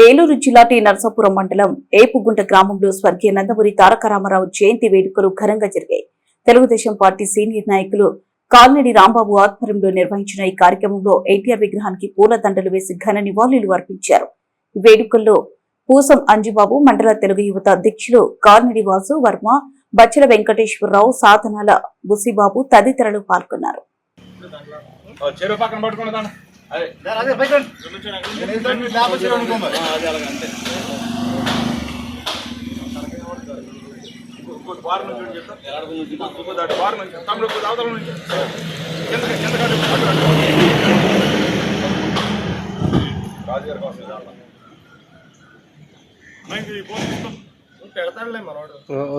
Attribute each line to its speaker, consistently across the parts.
Speaker 1: ఏలూరు జిల్లా టి నరసాపురం మండలం ఏపుగుంట గ్రామంలో స్వర్గీయ నందమూరి తారక రామారావు జయంతి వేడుకలు ఘనంగా జరిగాయి. తెలుగుదేశం పార్టీ సీనియర్ నాయకులు కాల్నడి రాంబాబు ఆధ్వర్యంలో నిర్వహించిన ఈ కార్యక్రమంలో ఎన్టీఆర్ విగ్రహానికి పూలదండలు వేసి ఘన నివాళులు అర్పించారు. ఈ వేడుకల్లో పూసం అంజిబాబు, మండల తెలుగు యువత అధ్యక్షులు కాల్నడి వాసు వర్మ, బచ్చల వెంకటేశ్వరరావు, సాధనాల బుసిబాబు తదితరులు పాల్గొన్నారు.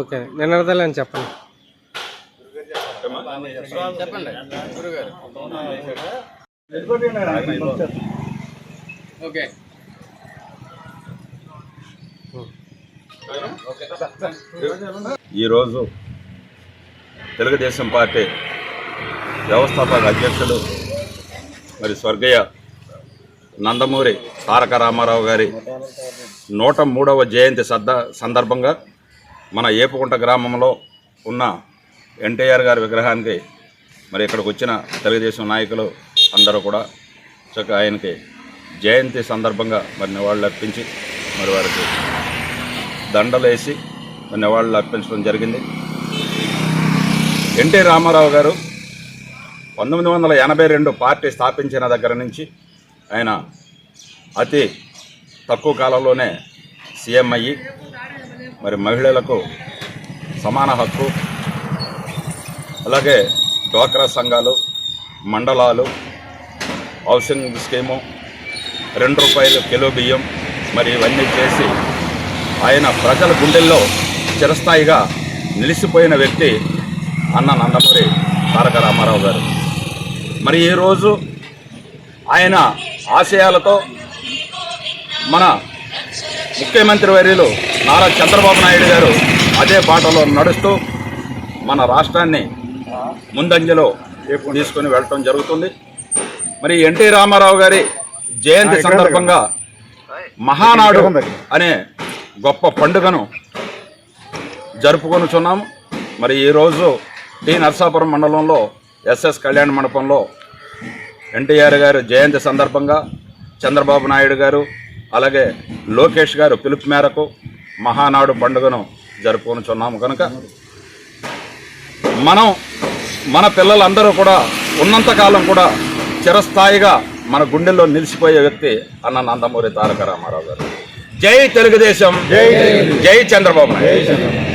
Speaker 2: ఓకే నేను అర్థాలని చెప్పండి.
Speaker 3: ఓకే
Speaker 4: ఈరోజు తెలుగుదేశం పార్టీ వ్యవస్థాపక అధ్యక్షులు మరి స్వర్గీయ నందమూరి తారక రామారావు గారి 103వ జయంతి సందర్భంగా మన ఏపుగుంట గ్రామంలో ఉన్న ఎన్టీఆర్ గారి విగ్రహానికి మరి ఇక్కడికి వచ్చిన తెలుగుదేశం నాయకులు అందరూ కూడా చక్కగా ఆయనకి జయంతి సందర్భంగా మరి నివాళులు అర్పించి మరి వారికి దండలేసి మరి నివాళులు అర్పించడం జరిగింది. ఎన్టీ రామారావు గారు 1982 పార్టీ స్థాపించిన దగ్గర నుంచి ఆయన అతి తక్కువ కాలంలోనే సీఎం అయ్యి మరి మహిళలకు సమాన హక్కు, అలాగే డ్వాక్రా సంఘాలు, మండలాలు, హౌసింగ్ స్కీము, 2 రూపాయలు కిలో బియ్యం మరి ఇవన్నీ చేసి ఆయన ప్రజల గుండెల్లో చిరస్థాయిగా నిలిచిపోయిన వ్యక్తి అన్న నందమూరి తారక రామారావు గారు. మరి ఈరోజు ఆయన ఆశయాలతో మన ముఖ్యమంత్రి వర్యులు నారా చంద్రబాబు నాయుడు గారు అదే బాటలో నడుస్తూ మన రాష్ట్రాన్ని ముందంజలో తీసుకొని వెళ్ళటం జరుగుతుంది. మరి ఎన్టీ రామారావు గారి జయంతి సందర్భంగా మహానాడు అనే గొప్ప పండుగను జరుపుకొనుచున్నాము. మరి ఈరోజు టి నరసాపురం మండలంలో ఎస్ఎస్ కళ్యాణ మండపంలో ఎన్టీఆర్ గారు జయంతి సందర్భంగా చంద్రబాబు నాయుడు గారు అలాగే లోకేష్ గారు పిలుపు మేరకు మహానాడు పండుగను జరుపుకొనుచున్నాము. కనుక మన పిల్లలందరూ కూడా ఉన్నంతకాలం కూడా చిరస్థాయిగా మన గుండెల్లో నిలిచిపోయే వ్యక్తి అన్న నందమూరి తారక రామారావు గారు. జై తెలుగుదేశం, జై చంద్రబాబు నాయుడు.